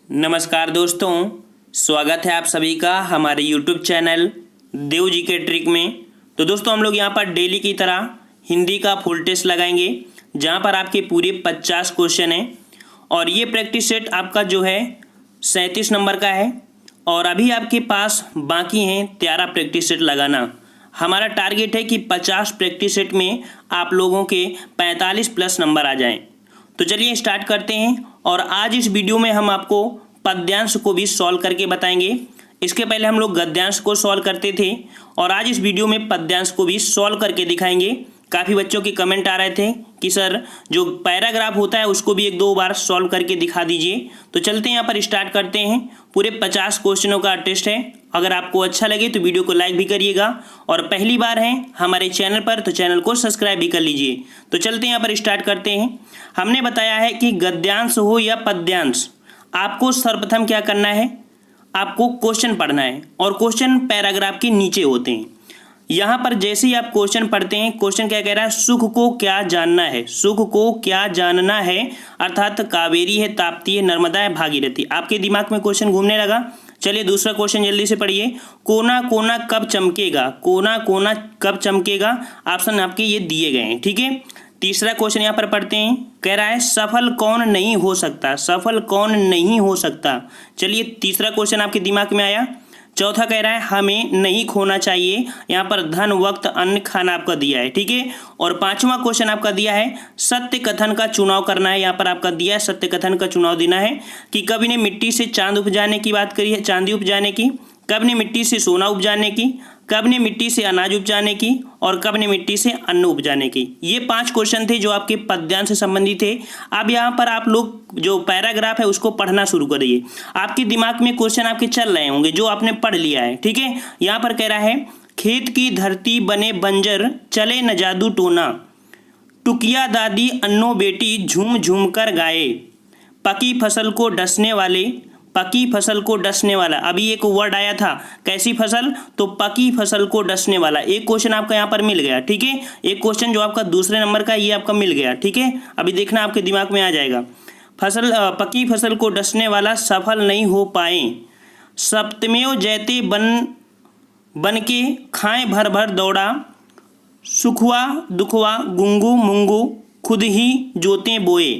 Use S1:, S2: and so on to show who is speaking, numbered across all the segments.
S1: नमस्कार दोस्तों, स्वागत है आप सभी का हमारे YouTube चैनल देव जी के ट्रिक में। तो दोस्तों हम लोग यहाँ पर डेली की तरह हिंदी का फुल टेस्ट लगाएंगे, जहाँ पर आपके पूरे 50 क्वेश्चन हैं और ये प्रैक्टिस सेट आपका जो है 37 नंबर का है और अभी आपके पास बाकी हैं 13 प्रैक्टिस सेट लगाना। हमारा टारगेट है कि 50 प्रैक्टिस सेट में आप लोगों के 45 प्लस नंबर आ जाएं। तो चलिए स्टार्ट करते हैं और आज इस वीडियो में हम आपको पद्यांश को भी सॉल्व करके बताएंगे। इसके पहले हम लोग गद्यांश को सॉल्व करते थे और आज इस वीडियो में पद्यांश को भी सॉल्व करके दिखाएंगे। काफ़ी बच्चों के कमेंट आ रहे थे कि सर जो पैराग्राफ होता है उसको भी 1-2 बार सॉल्व करके दिखा दीजिए। तो चलते हैं यहाँ पर स्टार्ट करते हैं। पूरे 50 क्वेश्चनों का टेस्ट है। अगर आपको अच्छा लगे तो वीडियो को लाइक भी करिएगा और पहली बार हैं हमारे चैनल पर तो चैनल को सब्सक्राइब भी कर लीजिए। तो चलते हैं यहाँ पर स्टार्ट करते हैं। हमने बताया है कि गद्यांश हो या पद्यांश, आपको सर्वप्रथम क्या करना है, आपको क्वेश्चन पढ़ना है और क्वेश्चन पैराग्राफ के नीचे होते हैं। यहाँ पर जैसे ही आप क्वेश्चन पढ़ते हैं, क्वेश्चन क्या कह रहा है, सुख को क्या जानना है, सुख को क्या जानना है, अर्थात कावेरी है, ताप्ती है, नर्मदा है, भागीरथी। आपके दिमाग में क्वेश्चन घूमने लगा। चलिए दूसरा क्वेश्चन जल्दी से पढ़िए। कोना कोना कब चमकेगा, कोना कोना कब चमकेगा, ऑप्शन आपके ये दिए गए हैं, ठीक है। तीसरा क्वेश्चन यहाँ पर पढ़ते हैं, कह रहा है सफल कौन नहीं हो सकता, सफल कौन नहीं हो सकता। चलिए तीसरा क्वेश्चन आपके दिमाग में आया। चौथा कह रहा है हमें नहीं खोना चाहिए, यहाँ पर धन वक्त अन्न खाना आपका दिया है, ठीक है। और पांचवा क्वेश्चन आपका दिया है सत्य कथन का चुनाव करना है। यहाँ पर आपका दिया है सत्य कथन का चुनाव देना है कि कवि ने मिट्टी से चांद उपजाने की बात करी है, चांदी उपजाने की, कब ने मिट्टी से सोना उपजाने की, कब ने मिट्टी से अनाज उपजाने की और कब ने मिट्टी से अन्न उपजाने की। ये 5 क्वेश्चन थे जो आपके पद्यांश से संबंधित थे। अब यहाँ पर आप लोग जो पैराग्राफ है उसको पढ़ना शुरू करिए। आपके दिमाग में क्वेश्चन आपके चल रहे होंगे जो आपने पढ़ लिया है, ठीक है। यहाँ पर कह रहा है खेत की धरती बने बंजर, चले न जादू टोना, टुकिया दादी अन्नो बेटी झूम झूम कर गाए, पकी फसल को डसने वाले, पकी फसल को डसने वाला। अभी एक वर्ड आया था कैसी फसल, तो पकी फसल को डसने वाला। एक क्वेश्चन आपका यहाँ पर मिल गया, ठीक है। एक क्वेश्चन जो आपका दूसरे नंबर का ये आपका मिल गया, ठीक है। अभी देखना आपके दिमाग में आ जाएगा। पकी फसल को डसने वाला सफल नहीं हो पाए, सप्तमेव जयते बन के खाएं भर भर दौड़ा, सुखवा दुखवा गुंगू मुंगू खुद ही जोते बोए,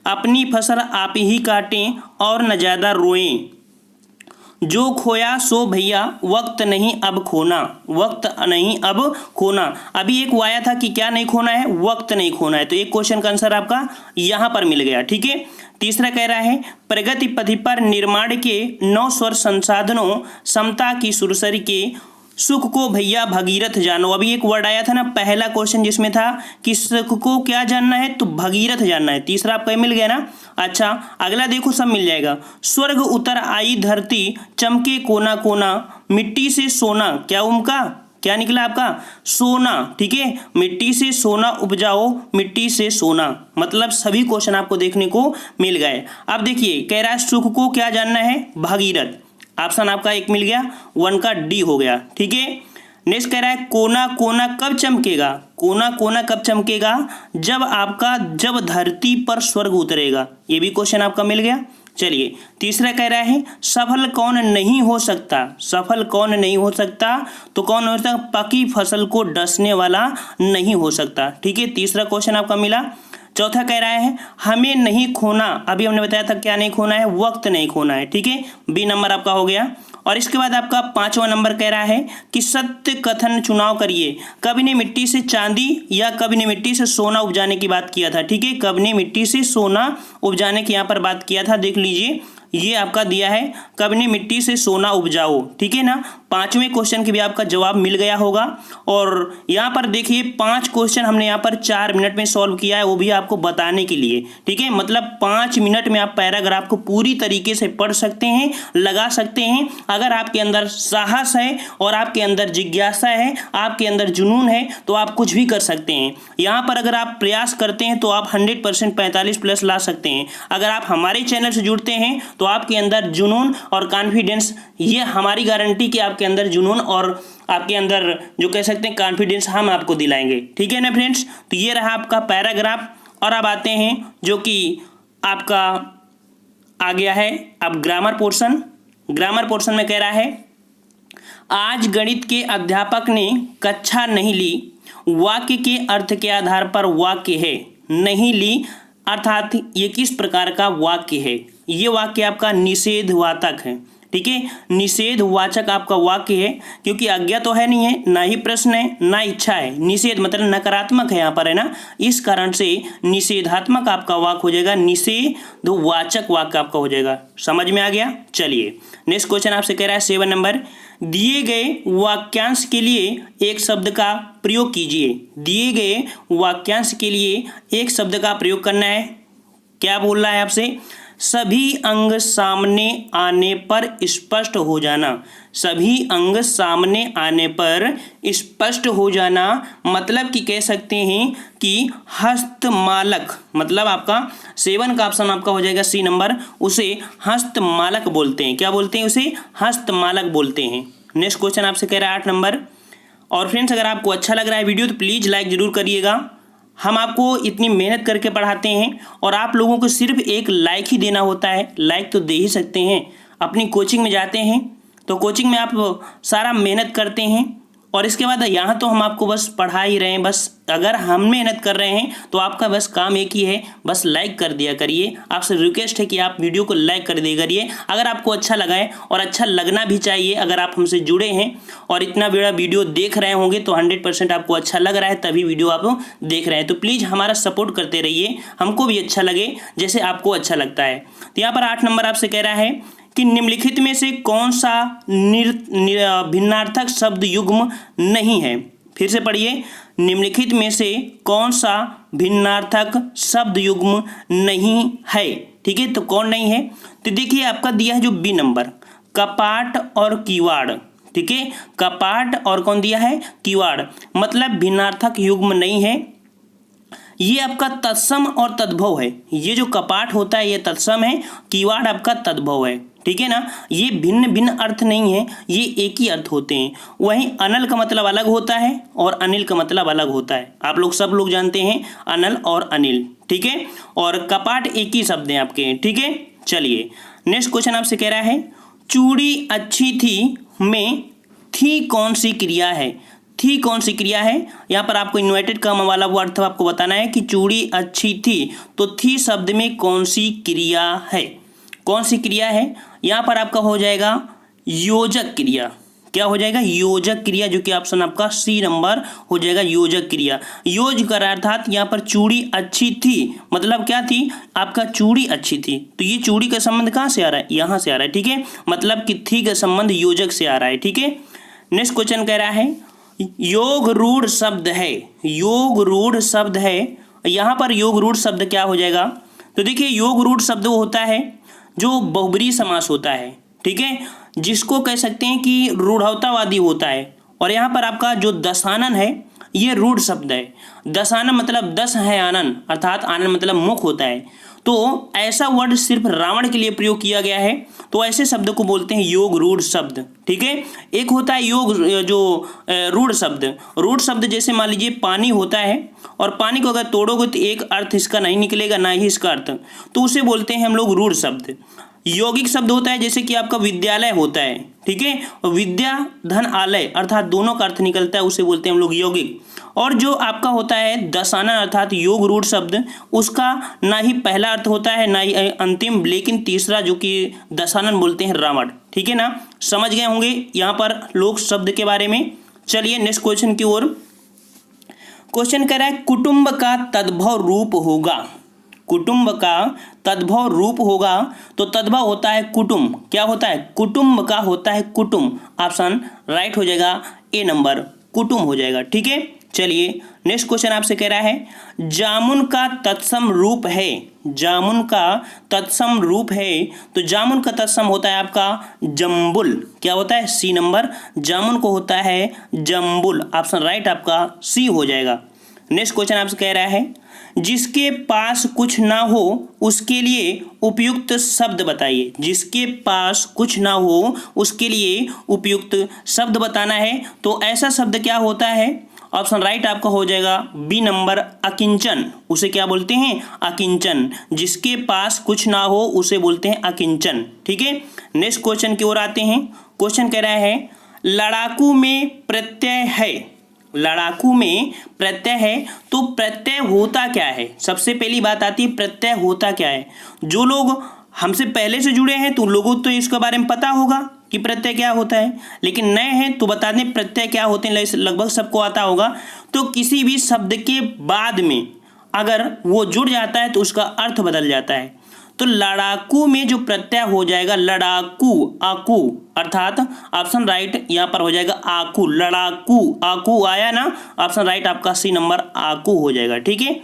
S1: अपनी फसल आप ही काटें और न ज़्यादा रोएं, जो खोया सो भैया वक्त नहीं अब खोना, वक्त नहीं अब खोना। अभी एक आया था कि क्या नहीं खोना है, वक्त नहीं खोना है। तो एक क्वेश्चन का आंसर आपका यहाँ पर मिल गया, ठीक है। तीसरा कह रहा है प्रगति पथ पर निर्माण के 9 स्वर संसाधनों, समता की सुरसरी के, सुख को भैया भगीरथ जानो। अभी एक वर्ड आया था ना पहला क्वेश्चन जिसमें था कि सुख को क्या जानना है, तो भगीरथ जानना है। तीसरा आपका मिल गया ना। अच्छा अगला देखो, सब मिल जाएगा। स्वर्ग उतर आई धरती, चमके कोना कोना, मिट्टी से सोना, क्या उमका, क्या निकला आपका, सोना, ठीक है। मिट्टी से सोना उपजाओ, मिट्टी से सोना। मतलब सभी क्वेश्चन आपको देखने को मिल गए। अब देखिए कह रहा है सुख को क्या जानना है, भगीरथ। ऑप्शन आपका एक मिल गया, 1 का डी हो गया, ठीक है। नेक्स्ट कह रहा है कोना कोना कब चमकेगा, कोना कोना कब चमकेगा, जब धरती पर स्वर्ग उतरेगा। ये भी क्वेश्चन आपका मिल गया। चलिए तीसरा कह रहा है सफल कौन नहीं हो सकता, सफल कौन नहीं हो सकता, तो कौन हो सकता, पकी फसल को डसने वाला नहीं हो सकता, ठीक है। तीसरा क्वेश्चन आपका मिला। चौथा कह रहा है हमें नहीं खोना, अभी हमने बताया था क्या नहीं खोना है, वक्त नहीं खोना है, ठीक है। बी नंबर आपका हो गया। और इसके बाद आपका 5वां नंबर कह रहा है कि सत्य कथन चुनाव करिए, कवि ने मिट्टी से चांदी या कवि ने मिट्टी से सोना उपजाने की बात किया था, ठीक है। कवि ने मिट्टी से सोना उपजाने की यहाँ पर बात किया था, देख लीजिए ये आपका दिया है कवि ने मिट्टी से सोना उपजाओ, ठीक है ना। 5वें क्वेश्चन की भी आपका जवाब मिल गया होगा। और यहाँ पर देखिए 5 क्वेश्चन हमने यहाँ पर 4 मिनट में सॉल्व किया है, वो भी आपको बताने के लिए, ठीक है। मतलब 5 मिनट में आप पैराग्राफ को पूरी तरीके से पढ़ सकते हैं, लगा सकते हैं। अगर आपके अंदर साहस है और आपके अंदर जिज्ञासा है, आपके अंदर जुनून है, तो आप कुछ भी कर सकते हैं। यहाँ पर अगर आप प्रयास करते हैं तो आप 100% 45 प्लस ला सकते हैं। अगर आप हमारे चैनल से जुड़ते हैं तो आपके अंदर जुनून और कॉन्फिडेंस, ये हमारी गारंटी कि आपके अंदर जुनून और आपके अंदर जो कह सकते हैं कॉन्फिडेंस हम आपको दिलाएंगे, ठीक है ना फ्रेंड्स। तो ये रहा आपका पैराग्राफ। और अब आते हैं जो कि आपका आ गया है। अब ग्रामर पोर्शन, ग्रामर पोर्शन में कह रहा है आज गणित के अध्यापक ने कक्षा नहीं ली, वाक्य के अर्थ के आधार पर वाक्य है। नहीं ली अर्थात ये किस प्रकार का वाक्य है? ये वाक्य आपका निषेधवाचक है, ठीक है, निषेधवाचक आपका वाक्य है, क्योंकि आज्ञा तो है नहीं है, ना ही प्रश्न है, ना इच्छा है। निषेध मतलब नकारात्मक है यहाँ पर, है ना, इस कारण से निषेधात्मक आपका वाक्य हो जाएगा, निषेधवाचक वाक्य आपका हो जाएगा। समझ में आ गया? चलिए नेक्स्ट क्वेश्चन आपसे कह रहा है 7 नंबर, दिए गए वाक्यांश के लिए एक शब्द का प्रयोग कीजिए। दिए गए वाक्यांश के लिए एक शब्द का प्रयोग करना है। क्या बोल रहा है आपसे? सभी अंग सामने आने पर स्पष्ट हो जाना। सभी अंग सामने आने पर स्पष्ट हो जाना मतलब कि कह सकते हैं कि हस्तमालक, मतलब आपका 7 का ऑप्शन आपका हो जाएगा सी नंबर, उसे हस्तमालक बोलते हैं। क्या बोलते हैं? उसे हस्तमालक बोलते हैं। नेक्स्ट क्वेश्चन आपसे कह रहा है 8 नंबर। और फ्रेंड्स अगर आपको अच्छा लग रहा है वीडियो तो प्लीज़ लाइक ज़रूर करिएगा। हम आपको इतनी मेहनत करके पढ़ाते हैं और आप लोगों को सिर्फ एक लाइक ही देना होता है। लाइक तो दे ही सकते हैं। अपनी कोचिंग में जाते हैं तो कोचिंग में आप सारा मेहनत करते हैं और इसके बाद यहाँ तो हम आपको बस पढ़ा ही रहे हैं। बस अगर हम मेहनत कर रहे हैं तो आपका बस काम एक ही है, बस लाइक कर दिया करिए। आपसे रिक्वेस्ट है कि आप वीडियो को लाइक कर दिया करिए अगर आपको अच्छा लगा है, और अच्छा लगना भी चाहिए। अगर आप हमसे जुड़े हैं और इतना बड़ा वीडियो देख रहे होंगे तो 100% आपको अच्छा लग रहा है, तभी वीडियो आप देख रहे हैं। तो प्लीज़ हमारा सपोर्ट करते रहिए, हमको भी अच्छा लगे जैसे आपको अच्छा लगता है। तो यहाँ पर 8 नंबर आपसे कह रहा है कि निम्नलिखित में से कौन सा भिन्नार्थक शब्द युग्म नहीं है। फिर से पढ़िए, निम्नलिखित में से कौन सा भिन्नार्थक शब्द युग्म नहीं है। ठीक है, तो कौन नहीं है? तो देखिए आपका दिया है जो बी नंबर, कपाट और किवाड़। ठीक है, कपाट और कौन दिया है? किवाड़, मतलब भिन्नार्थक युग्म नहीं है। ये आपका तत्सम और तद्भव है। ये जो कपाट होता है ये तत्सम है, किवाड़ आपका तद्भव है। ठीक है ना, ये भिन्न भिन्न अर्थ नहीं है, ये एक ही अर्थ होते हैं। वहीं अनल का मतलब अलग होता है और अनिल का मतलब अलग होता है। आप लोग सब लोग जानते हैं अनल और अनिल। ठीक है, और कपाट एक ही शब्द हैं आपके। ठीक है, चलिए नेक्स्ट क्वेश्चन आपसे कह रहा है चूड़ी अच्छी थी में थी कौन सी क्रिया है। थी कौन सी क्रिया है? यहाँ पर आपको इन्वर्टेड कॉमा वाला वो अर्थ आपको बताना है कि चूड़ी अच्छी थी, तो थी शब्द में कौन सी क्रिया है? कौन सी क्रिया है? यहाँ पर आपका हो जाएगा योजक क्रिया। क्या हो जाएगा? योजक क्रिया, जो कि ऑप्शन आपका सी नंबर हो जाएगा, योजक क्रिया। योज कर अर्थात यहाँ पर चूड़ी अच्छी थी, मतलब क्या थी? आपका चूड़ी अच्छी थी। तो ये चूड़ी का संबंध कहाँ से आ रहा है? यहाँ से आ रहा है। ठीक है, मतलब कि थी का संबंध योजक से आ रहा है। ठीक है, नेक्स्ट क्वेश्चन कह रहा है योग रूढ़ शब्द है। योग रूढ़ शब्द है, यहाँ पर योग रूढ़ शब्द क्या हो जाएगा? तो देखिए योग रूढ़ शब्द वो होता है जो बहुब्रीहि समास होता है। ठीक है, जिसको कह सकते हैं कि रूढ़वतावादी होता है। और यहाँ पर आपका जो दशानन है ये रूढ़ शब्द है। दशानन मतलब 10 है आनन, अर्थात आनन मतलब मुख होता है। तो ऐसा वर्ड सिर्फ रावण के लिए प्रयोग किया गया है, तो ऐसे शब्द को बोलते हैं योग रूढ़ शब्द। ठीक है, एक होता है योग जो रूढ़ शब्द। रूढ़ शब्द जैसे मान लीजिए पानी होता है, और पानी को अगर तोड़ोगे तो एक अर्थ इसका नहीं निकलेगा, ना ही इसका अर्थ, तो उसे बोलते हैं हम लोग रूढ़ शब्द। यौगिक शब्द होता है जैसे कि आपका विद्यालय होता है। ठीक है, विद्या धन आलय अर्थात दोनों का अर्थ निकलता है, उसे बोलते हैं हम लोग यौगिक। और जो आपका होता है दशानन अर्थात योग रूढ़ शब्द, उसका ना ही पहला अर्थ होता है ना ही अंतिम, लेकिन तीसरा जो कि दशानन बोलते हैं रावण। ठीक है ना, समझ गए होंगे यहाँ पर लोग शब्द के बारे में। चलिए नेक्स्ट क्वेश्चन की ओर। क्वेश्चन कह रहा है कुटुंब का तद्भव रूप होगा। कुटुंब का तद्भव रूप होगा, तो तद्भव होता है कुटुंब। क्या होता है? कुटुंब का होता है कुटुंब। ऑप्शन राइट हो जाएगा, ए नंबर, कुटुंब हो जाएगा। ठीक है, चलिए नेक्स्ट क्वेश्चन आपसे कह रहा है जामुन का तत्सम रूप है। जामुन का तत्सम रूप है, तो जामुन का तत्सम होता है आपका जम्बुल। क्या होता है? सी नंबर, जामुन को होता है जम्बुल। ऑप्शन राइट आपका सी हो जाएगा। नेक्स्ट क्वेश्चन आपसे कह रहा है जिसके पास कुछ ना हो उसके लिए उपयुक्त शब्द बताइए। जिसके पास कुछ ना हो उसके लिए उपयुक्त शब्द बताना है, तो ऐसा शब्द क्या होता है? ऑप्शन राइट आपका हो जाएगा बी नंबर अकिंचन। उसे क्या बोलते हैं? अकिंचन। जिसके पास कुछ ना हो उसे बोलते हैं अकिंचन। ठीक है, नेक्स्ट क्वेश्चन की ओर आते हैं। क्वेश्चन कह रहा है लड़ाकू में प्रत्यय है। लड़ाकू में प्रत्यय है तो प्रत्यय होता क्या है? सबसे पहली बात आती है प्रत्यय होता क्या है। जो लोग हमसे पहले से जुड़े हैं तो उन लोगों को तो इसके बारे में पता होगा कि प्रत्यय क्या होता है, लेकिन नए हैं तो बता दें प्रत्यय क्या होते हैं, लगभग सबको आता होगा। तो किसी भी शब्द के बाद में अगर वो जुड़ जाता है तो उसका अर्थ बदल जाता है। तो लड़ाकू में जो प्रत्यय हो जाएगा लड़ाकू, आकू, अर्थात ऑप्शन राइट यहाँ पर हो जाएगा आकू। लड़ाकू, आकू आया ना, ऑप्शन राइट आपका सी नंबर आकू हो जाएगा। ठीक है,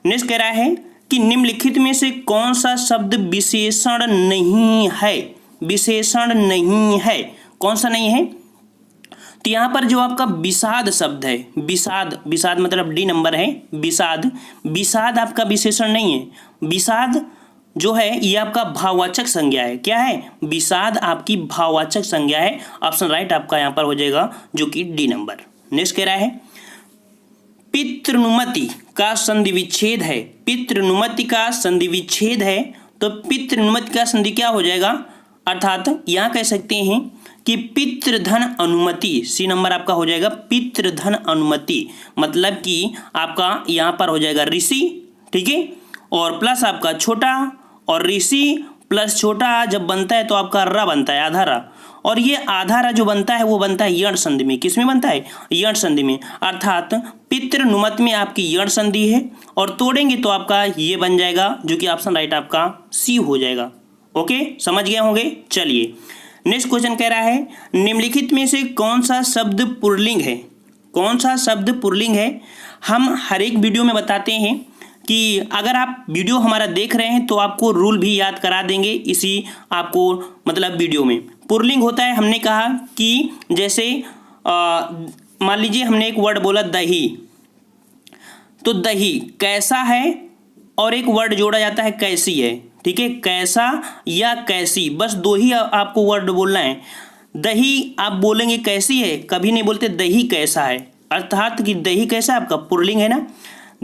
S1: नेक्स्ट कह रहा है कि निम्नलिखित में से कौन सा शब्द विशेषण नहीं है? विशेषण नहीं है, कौन सा नहीं है? तो यहाँ पर जो आपका विषाद शब्द है, विषाद, विषाद मतलब डी नंबर है विषाद। विषाद आपका विशेषण नहीं है। विषाद जो है ये आपका भाववाचक संज्ञा है। क्या है? विषाद आपकी भाववाचक संज्ञा है। ऑप्शन राइट आपका यहाँ पर हो जाएगा जो कि डी नंबर। नेक्स्ट कह रहा है पितृनुमति का संधि विच्छेद है। पितृनुमति का संधि विच्छेद है तो पितृनुमति का संधि क्या हो जाएगा? अर्थात यहाँ कह सकते हैं कि पितृधन अनुमति। सी नंबर आपका हो जाएगा पितृधन अनुमति, मतलब कि आपका यहाँ पर हो जाएगा ऋषि। ठीक है, और प्लस आपका छोटा, और ऋषि प्लस छोटा जब बनता है तो आपका र बनता है, आधा र। और ये आधा र जो बनता है वो बनता है यण संधि में। किस में बनता है? यण संधि में। अर्थात पितृनुमत में आपकी यण संधि है और तोड़ेंगे तो आपका ये बन जाएगा जो कि ऑप्शन राइट आपका सी हो जाएगा। ओके, समझ गए होंगे। चलिए नेक्स्ट क्वेश्चन कह रहा है निम्नलिखित में से कौन सा शब्द पुल्लिंग है? कौन सा शब्द पुल्लिंग है? हम हर एक वीडियो में बताते हैं कि अगर आप वीडियो हमारा देख रहे हैं तो आपको रूल भी याद करा देंगे इसी आपको मतलब वीडियो में। पुल्लिंग होता है, हमने कहा कि जैसे मान लीजिए हमने एक वर्ड बोला दही, तो दही कैसा है और एक वर्ड जोड़ा जाता है कैसी है। ठीक है, कैसा या कैसी, बस दो ही आपको वर्ड बोलना है। दही आप बोलेंगे कैसी है, कभी नहीं बोलते दही कैसा है। अर्थात कि दही कैसा आपका पुल्लिंग है ना,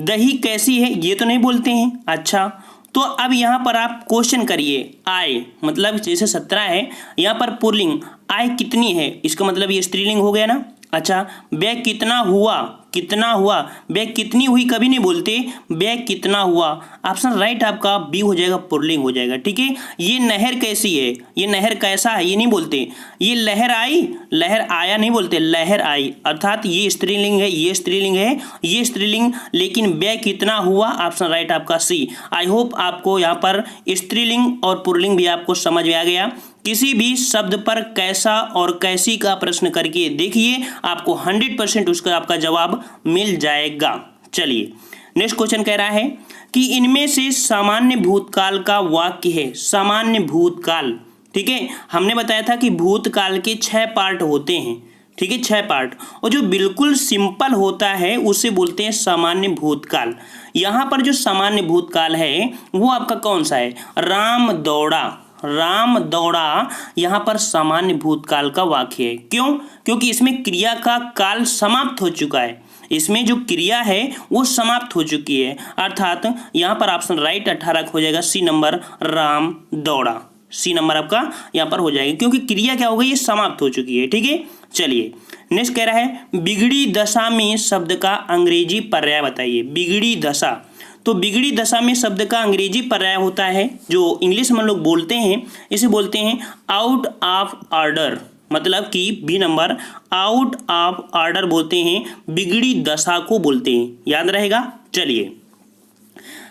S1: दही कैसी है ये तो नहीं बोलते हैं। अच्छा, तो अब यहाँ पर आप क्वेश्चन करिए आय, मतलब जैसे 17 है, यहाँ पर पुल्लिंग आय कितनी है, इसका मतलब ये स्त्रीलिंग हो गया ना। अच्छा, बैग कितना हुआ, कितना हुआ, बैग कितनी हुई कभी नहीं बोलते, बैग कितना हुआ। ऑप्शन राइट आपका बी हो जाएगा, पुल्लिंग हो जाएगा। ठीक है, ये नहर कैसी है, ये नहर कैसा है ये नहीं बोलते, ये लहर आई, लहर आया नहीं बोलते, लहर आई। अर्थात ये स्त्रीलिंग है, ये स्त्रीलिंग है, ये स्त्रीलिंग, लेकिन बैग कितना हुआ, ऑप्शन राइट आपका सी। आई होप आपको यहाँ पर स्त्रीलिंग और पुल्लिंग भी आपको समझ में आ गया। किसी भी शब्द पर कैसा और कैसी का प्रश्न करके देखिए, आपको 100% उसका आपका जवाब मिल जाएगा। चलिए नेक्स्ट क्वेश्चन कह रहा है कि इनमें से सामान्य भूतकाल का वाक्य है। सामान्य भूतकाल, ठीक है, हमने बताया था कि भूतकाल के 6 पार्ट होते हैं। ठीक है, 6 पार्ट, और जो बिल्कुल सिंपल होता है उसे बोलते हैं सामान्य भूतकाल। यहाँ पर जो सामान्य भूतकाल है वो आपका कौन सा है? राम दौड़ा, राम दौड़ा यहाँ पर सामान्य भूतकाल का वाक्य है। क्यों? क्योंकि इसमें क्रिया का काल समाप्त हो चुका है, इसमें जो क्रिया है वो समाप्त हो चुकी है। अर्थात यहाँ पर ऑप्शन राइट 18 हो जाएगा, सी नंबर राम दौड़ा। सी नंबर आपका यहाँ पर हो जाएगा क्योंकि क्रिया क्या हो गई, ये समाप्त हो चुकी है। ठीक है, चलिए नेक्स्ट कह रहा है बिगड़ी दशा में शब्द का अंग्रेजी पर्याय बताइए। बिगड़ी दशा, तो बिगड़ी दशा में शब्द का अंग्रेजी पर्याय होता है, जो इंग्लिश में लोग बोलते हैं, इसे बोलते हैं आउट ऑफ ऑर्डर। मतलब कि B number out of order बोलते हैं, बिगड़ी दशा को बोलते हैं, याद रहेगा। चलिए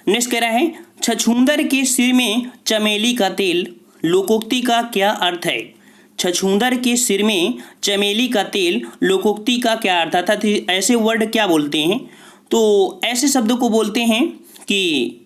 S1: नेक्स्ट कह रहा है छछूंदर के सिर में चमेली का तेल, लोकोक्ति का क्या अर्थ है? छछूंदर के सिर में चमेली का तेल, लोकोक्ति का क्या अर्थ था? ऐसे वर्ड क्या बोलते हैं? तो ऐसे शब्दों को बोलते हैं कि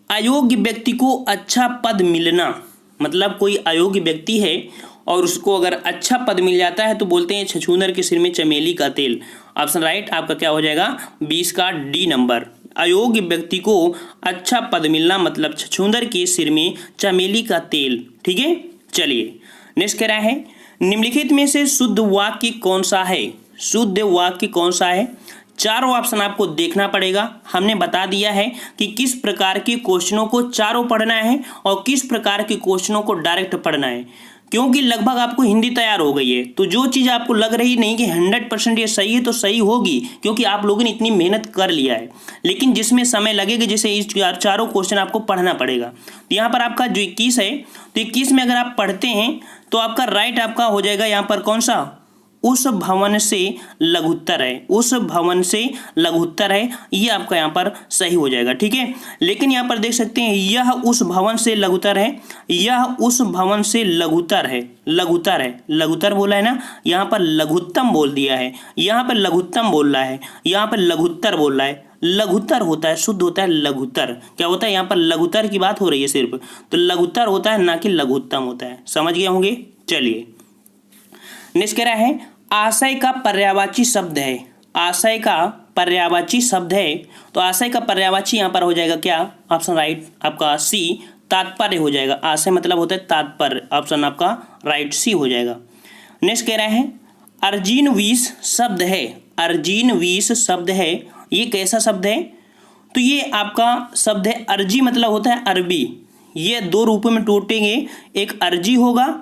S1: अयोग्य व्यक्ति को अच्छा पद मिलना। मतलब कोई अयोग्य व्यक्ति है और उसको अगर अच्छा पद मिल जाता है तो बोलते हैं छछूंदर के सिर में चमेली का तेल। ऑप्शन राइट आपका क्या हो जाएगा? 20 का डी नंबर। अयोग्य व्यक्ति को अच्छा पद मिलना मतलब छछूंदर के सिर में चमेली का तेल। ठीक है, चलिए नेक्स्ट कह रहा है निम्नलिखित में से शुद्ध वाक्य कौन सा है? शुद्ध वाक्य कौन सा है? चारों ऑप्शन आपको देखना पड़ेगा। हमने बता दिया है कि किस प्रकार के क्वेश्चनों को चारों पढ़ना है और किस प्रकार के क्वेश्चनों को डायरेक्ट पढ़ना है, क्योंकि लगभग आपको हिंदी तैयार हो गई है। तो जो चीज़ आपको लग रही नहीं कि 100% ये सही है, तो सही होगी, क्योंकि आप लोगों ने इतनी मेहनत कर लिया है। लेकिन जिसमें समय लगेगा, जैसे इस चारों क्वेश्चन आपको पढ़ना पड़ेगा। तो यहाँ पर आपका जो 21 है, तो 21 में अगर आप पढ़ते हैं तो आपका राइट आपका हो जाएगा यहाँ पर कौन सा? उस भवन से लघुत्तर है, उस भवन से लघुत्तर है, ये आपका यहाँ पर सही हो जाएगा। ठीक है, लेकिन यहाँ पर देख सकते हैं यह उस भवन से लघुत्तर है, यह उस भवन से लघुत्तर है, लघुत्तर है, लघुत्तर बोला है ना, यहाँ पर लघुत्तम बोल दिया है, यहाँ पर लघुत्तम बोल रहा है, यहाँ पर लघुत्तर बोल रहा है। लघुत्तर होता है, शुद्ध होता है लघुत्तर। क्या होता है? यहाँ पर लघुत्तर की बात हो रही है सिर्फ, तो लघुत्तर होता है, ना कि लघुत्तम होता है। समझ गए होंगे? चलिए नेक्स्ट कह रहा है आशय का पर्यायवाची शब्द है। आशय का पर्यायवाची शब्द है, तो आशय का पर्यायवाची यहाँ पर हो जाएगा क्या? ऑप्शन राइट आपका सी, तात्पर्य हो जाएगा। आशय मतलब होता है तात्पर्य, ऑप्शन आपका राइट सी हो जाएगा। नेक्स्ट कह रहा है अर्जिन विष शब्द है। अर्जिन विष शब्द है, ये कैसा शब्द है? तो ये आपका शब्द है अर्जी, मतलब होता है अरबी। ये दो रूपों में टूटेंगे, एक अर्जी होगा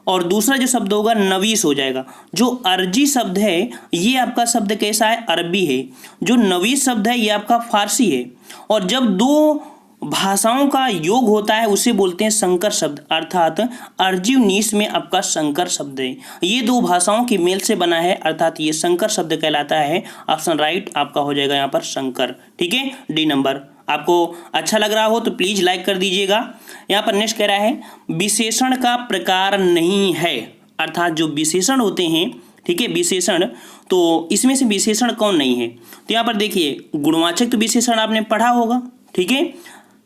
S1: और दूसरा जो शब्द होगा नवीस हो जाएगा। जो अर्जी शब्द है ये आपका शब्द कैसा है? अरबी है। जो नवीस शब्द है ये आपका फारसी है। और जब दो भाषाओं का योग होता है उसे बोलते हैं संकर शब्द, अर्थात अर्जी नीस में आपका संकर शब्द है। ये दो भाषाओं के मेल से बना है, अर्थात ये संकर शब्द कहलाता है। ऑप्शन राइट आपका हो जाएगा यहाँ पर संकर। ठीक है, डी नंबर। आपको अच्छा लग रहा हो तो प्लीज लाइक कर दीजिएगा। यहाँ पर नेक्स्ट कह रहा है विशेषण का प्रकार नहीं है, अर्थात जो विशेषण होते हैं, ठीक है, विशेषण, तो इसमें से विशेषण कौन नहीं है? तो यहाँ पर देखिए गुणवाचक तो विशेषण आपने पढ़ा होगा, ठीक है,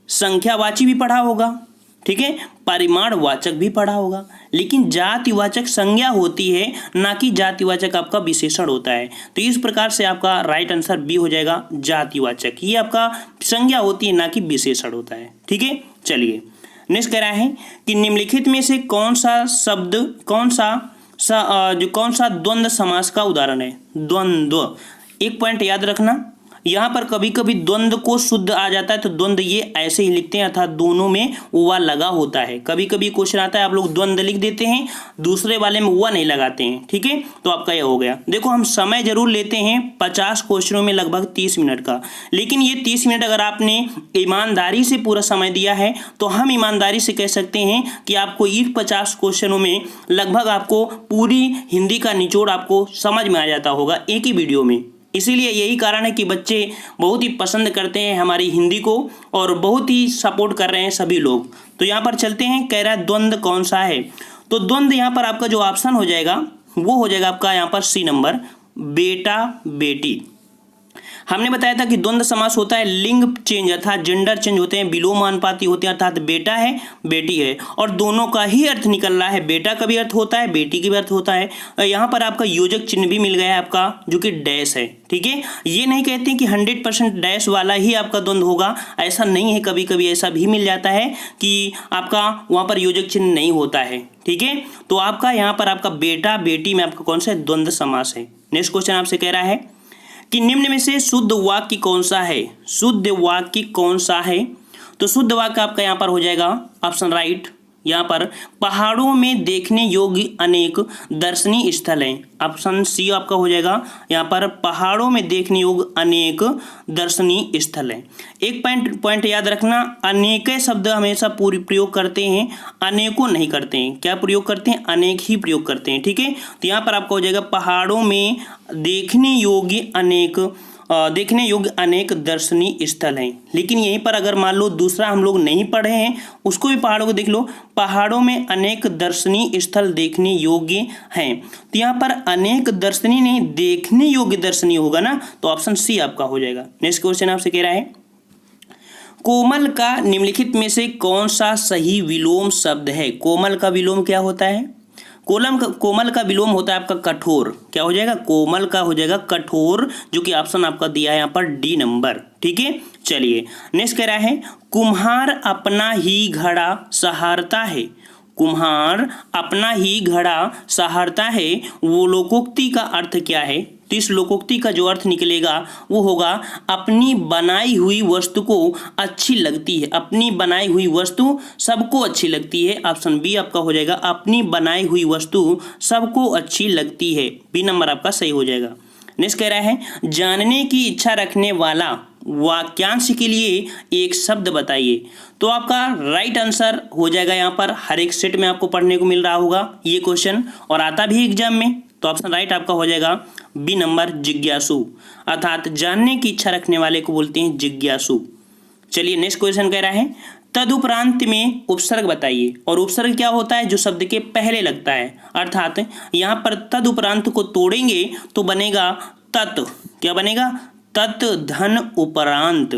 S1: संख्यावाची भी पढ़ा होगा, ठीक है, परिमाणवाचक भी पढ़ा होगा, लेकिन जातिवाचक संज्ञा होती है, ना कि जातिवाचक आपका विशेषण होता है। तो इस प्रकार से आपका राइट आंसर बी हो जाएगा, जातिवाचक। ये आपका संज्ञा होती है, ना कि विशेषण होता है। ठीक है, चलिए नेक्स्ट कह रहा है कि निम्नलिखित में से कौन सा शब्द, कौन सा द्वंद्व समास का उदाहरण है? द्वंद्व, एक पॉइंट याद रखना, यहाँ पर कभी कभी द्वंद्व को शुद्ध आ जाता है, तो द्वंद्व ये ऐसे ही लिखते हैं, अर्थात दोनों में वा लगा होता है। कभी कभी क्वेश्चन आता है आप लोग द्वंद्व लिख देते हैं, दूसरे वाले में वा नहीं लगाते हैं। ठीक है, तो आपका यह हो गया। देखो हम समय जरूर लेते हैं 50 क्वेश्चनों में लगभग 30 मिनट का, लेकिन ये 30 मिनट अगर आपने ईमानदारी से पूरा समय दिया है तो हम ईमानदारी से कह सकते हैं कि आपको इन 50 क्वेश्चनों में लगभग आपको पूरी हिंदी का निचोड़ आपको समझ में आ जाता होगा एक ही वीडियो में। इसीलिए यही कारण है कि बच्चे बहुत ही पसंद करते हैं हमारी हिंदी को और बहुत ही सपोर्ट कर रहे हैं सभी लोग। तो यहाँ पर चलते हैं, कह रहा है द्वंद्व कौन सा है? तो द्वंद्व यहाँ पर आपका जो ऑप्शन हो जाएगा वो हो जाएगा आपका यहाँ पर सी नंबर, बेटा बेटी। हमने बताया था कि द्वंद्व समास होता है लिंग चेंज, अर्थात जेंडर चेंज होते हैं, विलोमानुपाती होते हैं, अर्थात बेटा है बेटी है और दोनों का ही अर्थ निकल रहा है। बेटा का भी अर्थ होता है, बेटी का भी अर्थ होता है। यहाँ पर आपका योजक चिन्ह भी मिल गया है आपका, जो कि डैश है। ठीक है, ये नहीं कहते कि 100% डैश वाला ही आपका द्वंद्व होगा, ऐसा नहीं है। कभी कभी ऐसा भी मिल जाता है कि आपका वहाँ पर योजक चिन्ह नहीं होता है। ठीक है, तो आपका यहाँ पर आपका बेटा बेटी में आपका कौन सा द्वंद्व समास है। नेक्स्ट क्वेश्चन आपसे कह रहा है कि निम्न में से शुद्ध वाक्य कौन सा है? शुद्ध वाक्य कौन सा है? तो शुद्ध वाक्य आपका यहाँ पर हो जाएगा ऑप्शन राइट, यहाँ पर पहाड़ों में देखने योग्य अनेक दर्शनीय स्थल हैं। ऑप्शन सी आपका हो जाएगा, यहाँ पर पहाड़ों में देखने योग्य अनेक दर्शनीय स्थल हैं। एक पॉइंट याद रखना, अनेक शब्द हमेशा पूरी प्रयोग करते हैं, अनेकों नहीं करते हैं। क्या प्रयोग करते हैं? अनेक ही प्रयोग करते हैं। ठीक है, तो यहाँ पर आपका हो जाएगा पहाड़ों में देखने योग्य अनेक दर्शनीय स्थल हैं। लेकिन यहीं पर अगर मान लो दूसरा हम लोग नहीं पढ़े हैं, उसको भी पहाड़ों को देख लो, पहाड़ों में अनेक दर्शनीय स्थल देखने योग्य हैं। तो यहाँ पर अनेक दर्शनीय नहीं, देखने योग्य दर्शनीय होगा ना, तो ऑप्शन सी आपका हो जाएगा। नेक्स्ट क्वेश्चन आपसे कह रहा है कोमल का निम्नलिखित में से कौन सा सही विलोम शब्द है? कोमल का विलोम क्या होता है? कोमल का विलोम होता है आपका कठोर। क्या हो जाएगा? कोमल का हो जाएगा कठोर, जो कि ऑप्शन आपका दिया है यहाँ पर डी नंबर। ठीक है, चलिए नेक्स्ट कह रहा है कुम्हार अपना ही घड़ा सहारता है। कुम्हार अपना ही घड़ा सहारता है, वो लोकोक्ति का अर्थ क्या है? तो इस लोकोक्ति का जो अर्थ निकलेगा वो होगा अपनी बनाई हुई वस्तु को अच्छी लगती है। अपनी बनाई हुई वस्तु सबको अच्छी लगती है। ऑप्शन बी आपका हो जाएगा, अपनी बनाई हुई वस्तु सबको अच्छी लगती है। बी नंबर आपका सही हो जाएगा। नेक्स्ट कह रहा है, जानने की इच्छा रखने वाला वाक्यांश के लिए एक शब्द बताइए। तो आपका राइट आंसर हो जाएगा यहाँ पर, हर एक सेट में आपको पढ़ने को मिल रहा होगा ये क्वेश्चन और आता भी एग्जाम में। तो ऑप्शन राइट आपका हो जाएगा बी नंबर, जिज्ञासु, अर्थात जानने की इच्छा रखने वाले को बोलते हैं जिज्ञासु। चलिए नेक्स्ट क्वेश्चन कह रहा है, तदुपरांत में उपसर्ग बताइए। और उपसर्ग क्या होता है? जो शब्द के पहले लगता है। अर्थात यहाँ पर तदुपरांत को तोड़ेंगे तो बनेगा तत्। क्या बनेगा? तत् धन उपरांत।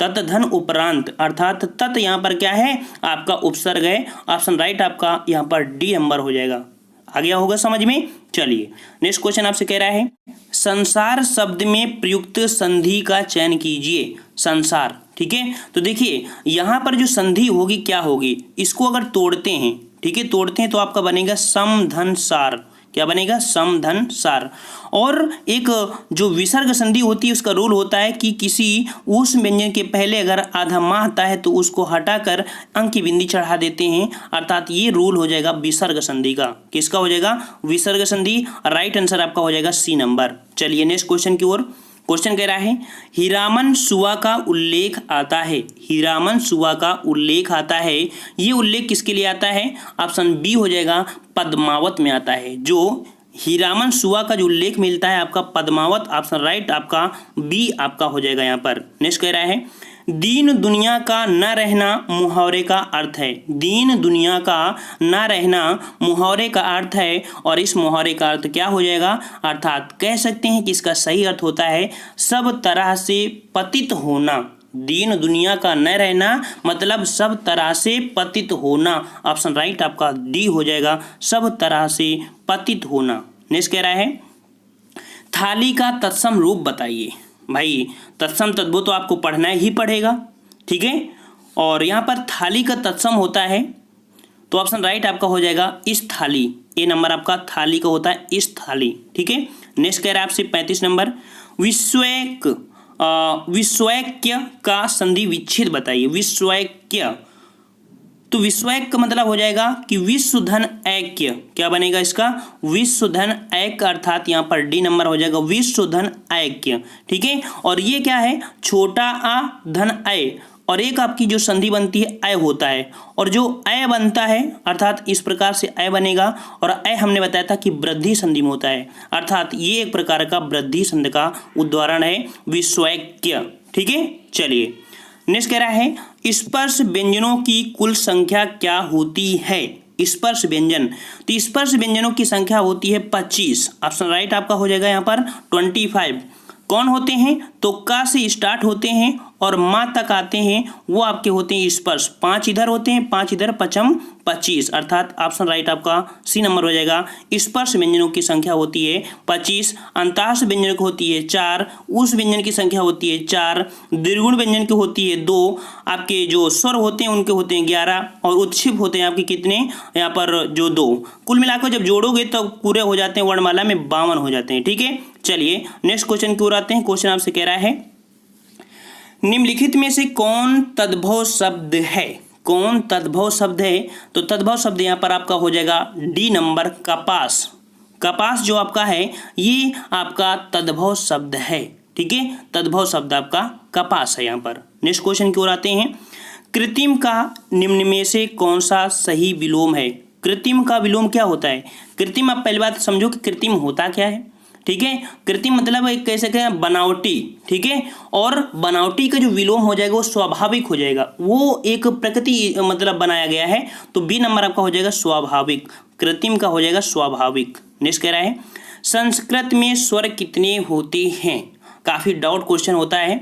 S1: तत् धन उपरांत, अर्थात तत् यहाँ पर क्या है? आपका उपसर्ग है। ऑप्शन राइट आपका यहाँ पर डी नंबर हो जाएगा। आ गया होगा समझ में। चलिए नेक्स्ट क्वेश्चन आपसे कह रहा है, संसार शब्द में प्रयुक्त संधि का चयन कीजिए। संसार, ठीक है। तो देखिए यहाँ पर जो संधि होगी क्या होगी? इसको अगर तोड़ते हैं, ठीक है, तोड़ते हैं तो आपका बनेगा सम धन सार। क्या बनेगा? सम धन सार। और एक जो विसर्ग संधि होती है उसका रूल होता है कि किसी उस व्यंजन के पहले अगर आधा माह आता है तो उसको हटाकर अंक की बिंदी चढ़ा देते हैं। अर्थात ये रूल हो जाएगा विसर्ग संधि का। किसका हो जाएगा? विसर्ग संधि। राइट आंसर आपका हो जाएगा सी नंबर। चलिए नेक्स्ट क्वेश्चन की ओर। क्वेश्चन कह रहा है, हीरामन सुआ का उल्लेख आता है। हीरामन सुआ का उल्लेख आता है, ये उल्लेख किसके लिए आता है? ऑप्शन बी हो जाएगा, पद्मावत में आता है। जो हीरामन सुआ का जो उल्लेख मिलता है आपका पद्मावत। ऑप्शन राइट आपका बी आपका हो जाएगा यहाँ पर। नेक्स्ट कह रहा है, दीन दुनिया का न रहना मुहावरे का अर्थ है। दीन दुनिया का न रहना मुहावरे का अर्थ है और इस मुहावरे का अर्थ क्या हो जाएगा? अर्थात कह सकते हैं कि इसका सही अर्थ होता है सब तरह से पतित होना। दीन दुनिया का न रहना मतलब सब तरह से पतित होना। ऑप्शन राइट आपका डी हो जाएगा, सब तरह से पतित होना। नेक्स्ट कह रहा है, थाली का तत्सम रूप बताइए। भाई तत्सम तद्भव तो आपको पढ़ना ही पड़ेगा, ठीक है। और यहाँ पर थाली का तत्सम होता है तो ऑप्शन राइट आपका हो जाएगा इस थाली। ए नंबर आपका थाली का होता है इस थाली, ठीक है। नेक्स्ट कह रहा है आपसे 35 नंबर, विश्वैक्य का संधि विच्छेद बताइए। विश्वैक्य, तो विश्वैक्य का मतलब हो जाएगा कि विश्व धन ऐक्य। क्या बनेगा इसका? विश्व धन ऐक्य, अर्थात यहाँ पर डी नंबर हो जाएगा विश्व धन ऐक्य, ठीक है। और ये क्या है? छोटा आ धन अय, और एक आपकी जो संधि बनती है अय होता है, और जो अय बनता है अर्थात इस प्रकार से अय बनेगा। और अय हमने बताया था कि वृद्धि संधि में होता है, अर्थात ये एक प्रकार का वृद्धि संधि का उदाहरण है विश्वैक्य, ठीक है। चलिए नेक्स्ट कह रहा है, स्पर्श व्यंजनों की कुल संख्या क्या होती है? स्पर्श व्यंजन, तो स्पर्श व्यंजनों की संख्या होती है 25। ऑप्शन राइट आपका हो जाएगा यहाँ पर 25। कौन होते हैं? तो का से स्टार्ट होते हैं और माँ तक आते हैं, वो आपके होते हैं स्पर्श। 5 इधर होते हैं, 5 इधर, 5 25, अर्थात ऑप्शन राइट आपका सी नंबर हो जाएगा। स्पर्श व्यंजनों की संख्या होती है 25, अंताश व्यंजन की होती है 4, उस व्यंजन की संख्या होती है 4, दीर्घुण व्यंजन की होती है 2, आपके जो स्वर होते हैं उनके होते हैं 11, और उत्क्षिप होते हैं आपके कितने? यहाँ पर जो 2। कुल मिलाकर जब जोड़ोगे तो पूरे हो जाते हैं वर्णमाला में 52 हो जाते हैं, ठीक है। चलिए नेक्स्ट क्वेश्चन की ओर आते हैं। क्वेश्चन आपसे कह रहा है, निम्नलिखित में से कौन तद्भव शब्द है? कौन तद्भव शब्द है? तो तद्भव शब्द यहाँ पर आपका हो जाएगा डी नंबर, कपास। कपास जो आपका है ये आपका तद्भव शब्द है, ठीक है। तद्भव शब्द आपका कपास है यहाँ पर। नेक्स्ट क्वेश्चन की ओर आते हैं, कृत्रिम का निम्न में से कौन सा सही विलोम है? कृत्रिम का विलोम क्या होता है? कृत्रिम, आप पहली बात समझो कि कृत्रिम होता क्या है, ठीक है। कृत्रिम मतलब एक कह सकते हैं बनावटी, ठीक है। और बनावटी का जो विलोम हो जाएगा वो स्वाभाविक हो जाएगा, वो एक प्रकृति मतलब बनाया गया है। तो बी नंबर आपका हो जाएगा स्वाभाविक। कृत्रिम का हो जाएगा स्वाभाविक। नेक्स्ट कह रहा है, संस्कृत में स्वर कितने होते हैं? काफी डाउट क्वेश्चन होता है।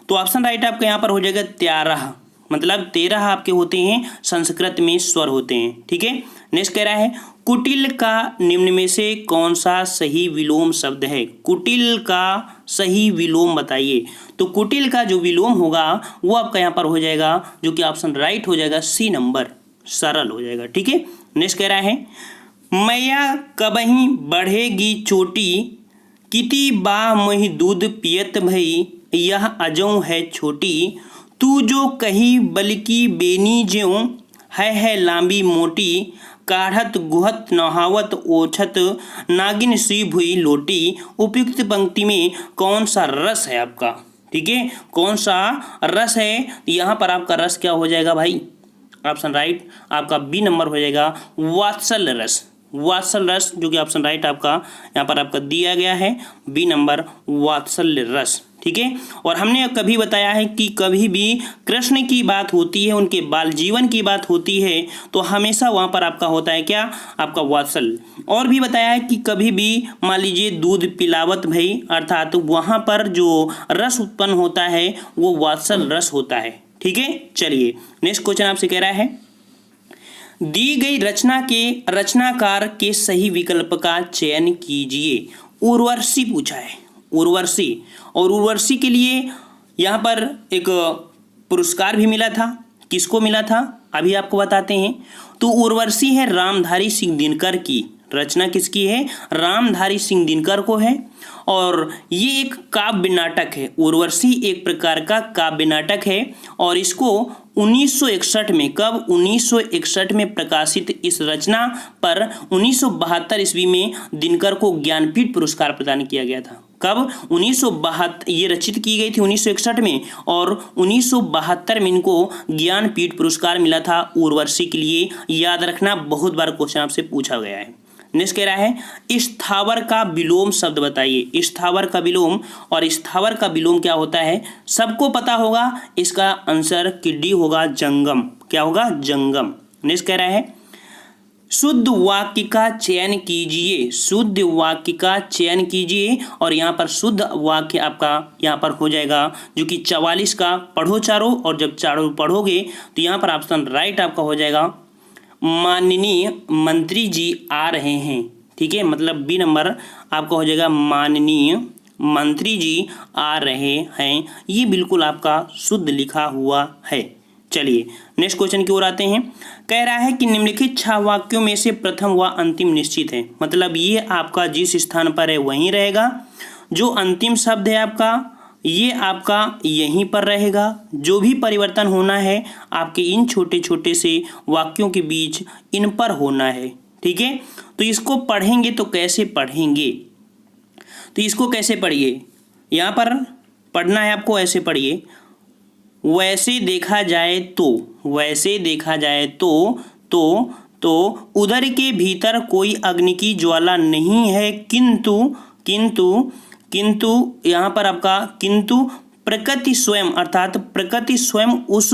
S1: तो ऑप्शन राइट आपका यहाँ पर हो जाएगा 13, मतलब 13 आपके होते हैं संस्कृत में स्वर होते हैं, ठीक है। नेक्स्ट कह रहा है, कुटिल का निम्न में से कौन सा सही विलोम शब्द है? कुटिल का सही विलोम बताइए। तो कुटिल का जो विलोम होगा वो आपका यहाँ पर हो जाएगा, जो कि ऑप्शन राइट हो जाएगा सी नंबर। सरल हो जाएगा। ठीक है, नेक्स्ट कह रहा है मैया कबही बढ़ेगी चोटी, किती बा मोहि दूध पियत भई, यह अजों है छोटी, तू जो कही बलकी बेनी ज्यों, है लांबी मोटी, काढ़त गुहत नहावत ओछत, नागिन सी भुई लोटी। उपयुक्त पंक्ति में कौन सा रस है आपका? ठीक है, कौन सा रस है? यहाँ पर आपका रस क्या हो जाएगा भाई? ऑप्शन राइट आपका बी नंबर हो जाएगा, वात्सल्य रस। वात्सल्य रस जो कि ऑप्शन राइट आपका यहाँ पर आपका दिया गया है, बी नंबर वात्सल्य रस। ठीक है, और हमने कभी बताया है कि कभी भी कृष्ण की बात होती है, उनके बाल जीवन की बात होती है, तो हमेशा वहाँ पर आपका होता है क्या? आपका वात्सल्य। और भी बताया है कि कभी भी मान लीजिए दूध पिलावत भई, अर्थात वहाँ पर जो रस उत्पन्न होता है वो वात्सल्य रस होता है। ठीक है, चलिए नेक्स्ट क्वेश्चन आपसे कह रहा है दी गई रचना के रचनाकार के सही विकल्प का चयन कीजिए। उर्वशी पूछा है, उर्वशी, और उर्वशी के लिए यहाँ पर एक पुरस्कार भी मिला था। किसको मिला था अभी आपको बताते हैं। तो उर्वशी है रामधारी सिंह दिनकर की, रचना किसकी है? रामधारी सिंह दिनकर को है, और ये एक काव्य नाटक है। उर्वशी एक प्रकार का काव्य नाटक है, और इसको 1961 में, कब? 1961 में प्रकाशित इस रचना पर 1972 ईस्वी में दिनकर को ज्ञानपीठ पुरस्कार प्रदान किया गया था। कब? 1972, ये रचित की गई थी 1961 में, और 1972 में इनको ज्ञानपीठ पुरस्कार मिला था उर्वशी के लिए। याद रखना, बहुत बार क्वेश्चन आपसे पूछा गया है। नेक्स्ट कह रहा है स्थावर का विलोम शब्द बताइए। स्थावर का विलोम, और स्थावर का विलोम क्या होता है सबको पता होगा। इसका आंसर कि डी होगा, जंगम। क्या होगा? जंगम। नेक्स्ट कह रहा है शुद्ध वाक्य का चयन कीजिए। शुद्ध वाक्य का चयन कीजिए, और यहाँ पर शुद्ध वाक्य आपका यहाँ पर हो जाएगा जो कि 44 का पढ़ो चारों, और जब चारों पढ़ोगे तो यहाँ पर ऑप्शन राइट आपका हो जाएगा माननीय मंत्री जी आ रहे हैं। ठीक है, मतलब बी नंबर आपका हो जाएगा माननीय मंत्री जी आ रहे हैं। ये बिल्कुल आपका शुद्ध लिखा हुआ है। चलिए नेक्स्ट क्वेश्चन की ओर आते हैं। कह रहा है कि निम्नलिखित 6 वाक्यों में से प्रथम व अंतिम निश्चित है। मतलब ये आपका जिस स्थान पर है वहीं रहेगा। जो अंतिम शब्द है आपका ये आपका यहीं पर रहेगा। जो भी परिवर्तन होना है आपके इन छोटे छोटे से वाक्यों के बीच इन पर होना है। ठीक है, तो इसको पढ़ेंगे तो कैसे पढ़ेंगे? तो इसको कैसे पढ़िए? यहाँ पर पढ़ना है आपको, ऐसे पढ़िए। वैसे देखा जाए तो, वैसे देखा जाए तो उधर के भीतर कोई अग्नि की ज्वाला नहीं है, किंतु यहाँ पर आपका किंतु प्रकृति स्वयं, अर्थात प्रकृति स्वयं उस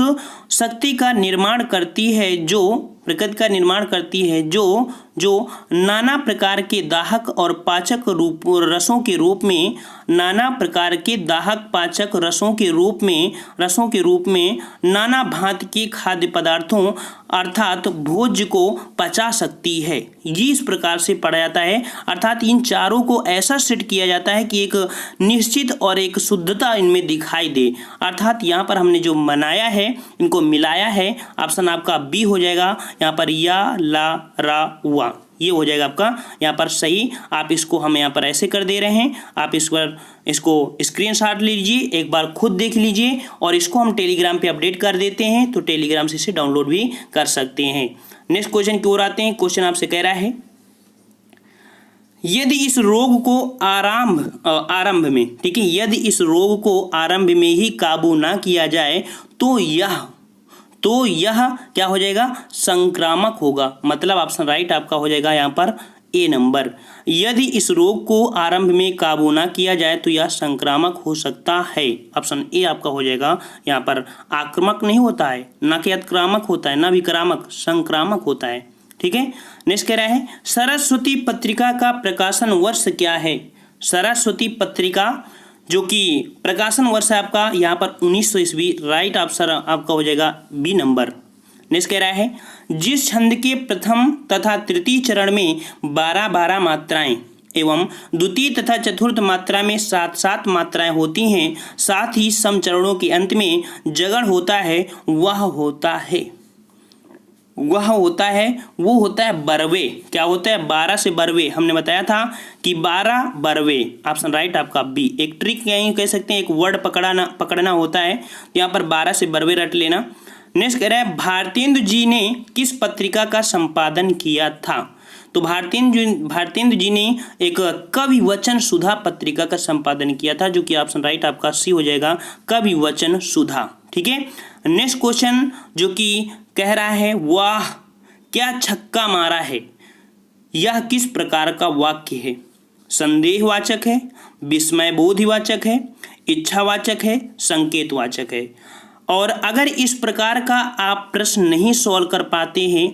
S1: शक्ति का निर्माण करती है, जो प्रकृति का निर्माण करती है जो नाना प्रकार के दाहक और पाचक रसों के रूप में, नाना प्रकार के दाहक पाचक रसों के रूप में नाना भांति के खाद्य पदार्थों अर्थात भोज्य को पचा सकती है। ये इस प्रकार से पढ़ा जाता है, अर्थात इन चारों को ऐसा सेट किया जाता है कि एक निश्चित और एक शुद्धता इनमें दिखाई दे। अर्थात यहाँ पर हमने जो बनाया है, इनको मिलाया है। ऑप्शन आपका बी हो जाएगा। यहाँ पर या, ला, रा, वा, ये हो जाएगा आपका यहाँ पर सही। आप इसको हम यहाँ पर ऐसे कर दे रहे हैं। आप इसको स्क्रीनशॉट लीजिए, एक बार खुद देख लीजिए, और इसको हम टेलीग्राम पे अपडेट कर देते हैं, तो टेलीग्राम से इसे डाउनलोड भी कर सकते हैं। नेक्स्ट क्वेश्चन की ओर आते हैं। क्वेश्चन आपसे कह रहा है यदि इस रोग को आरंभ में, ठीक है, यदि इस रोग को आरंभ में ही काबू ना किया जाए तो यह क्या हो जाएगा? संक्रामक होगा। मतलब ऑप्शन राइट आपका हो जाएगा यहाँ पर ए नंबर। यदि इस रोग को आरंभ में काबू ना किया जाए तो यह संक्रामक हो सकता है। ऑप्शन ए आपका हो जाएगा। यहाँ पर आक्रामक नहीं होता है, ना कि अतिक्रामक होता है, ना विक्रामक, संक्रामक होता है। ठीक है, नेक्स्ट कह रहा है सरस्वती पत्रिका का प्रकाशन वर्ष क्या है? सरस्वती पत्रिका जो कि प्रकाशन वर्ष है आपका यहाँ पर 1900 ईस्वी। राइट आंसर आपका हो जाएगा बी नंबर। नेक्स्ट कह रहा है जिस छंद के प्रथम तथा तृतीय चरण में 12 मात्राएं एवं द्वितीय तथा चतुर्थ मात्रा में 7 मात्राएं होती हैं, साथ ही सम चरणों के अंत में जगड़ होता है, वह होता है। वह होता है, वो होता है बरवे। क्या होता है? 12 से बरवे। हमने बताया था कि 12 बरवे। ऑप्शन राइट आपका बी। एक ट्रिक यहीं कह सकते हैं, एक वर्ड पकड़ना होता है, यहाँ पर 12 से बरवे रट लेना। नेक्स्ट कह रहा है भारतेंदु जी ने किस पत्रिका का संपादन किया था? तो भारतेंदु जी ने एक कवि वचन सुधा पत्रिका का संपादन किया था, जो कि ऑप्शन राइट आपका सी हो जाएगा, कवि वचन सुधा। ठीक है। नेक्स्ट क्वेश्चन जो कि कह रहा है वाह क्या छक्का मारा है, यह किस प्रकार का वाक्य है? संदेहवाचक है, विस्मयबोधवाचक है, इच्छावाचक है, संकेतवाचक है। और अगर इस प्रकार का आप प्रश्न नहीं सॉल्व कर पाते हैं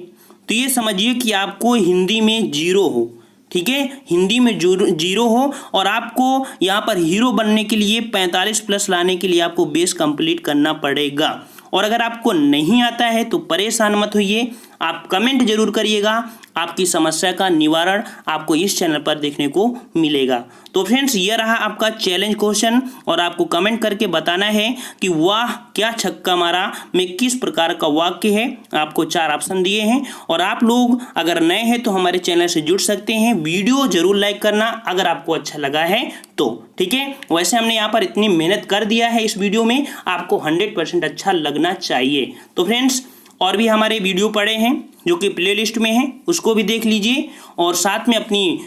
S1: तो ये समझिए कि आपको हिंदी में जीरो हो। ठीक है, हिंदी में जीरो हो और आपको यहाँ पर हीरो बनने के लिए 45 प्लस लाने के लिए आपको बेस कंप्लीट करना पड़ेगा। और अगर आपको नहीं आता है तो परेशान मत होइए, आप कमेंट जरूर करिएगा, आपकी समस्या का निवारण आपको इस चैनल पर देखने को मिलेगा। तो फ्रेंड्स, ये रहा आपका चैलेंज क्वेश्चन और आपको कमेंट करके बताना है कि वाह क्या छक्का मारा में किस प्रकार का वाक्य है। आपको 4 ऑप्शन दिए हैं और आप लोग अगर नए हैं तो हमारे चैनल से जुड़ सकते हैं। वीडियो जरूर लाइक करना अगर आपको अच्छा लगा है तो। ठीक है, वैसे हमने यहाँ पर इतनी मेहनत कर दिया है इस वीडियो में, आपको 100% अच्छा लगना चाहिए। तो फ्रेंड्स, और भी हमारे वीडियो पड़े हैं जो कि प्लेलिस्ट में हैं, उसको भी देख लीजिए और साथ में अपनी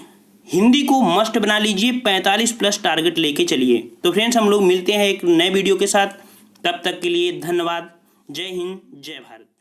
S1: हिंदी को मस्ट बना लीजिए, 45 प्लस टारगेट लेके चलिए। तो फ्रेंड्स, हम लोग मिलते हैं एक नए वीडियो के साथ, तब तक के लिए धन्यवाद। जय हिंद, जय भारत।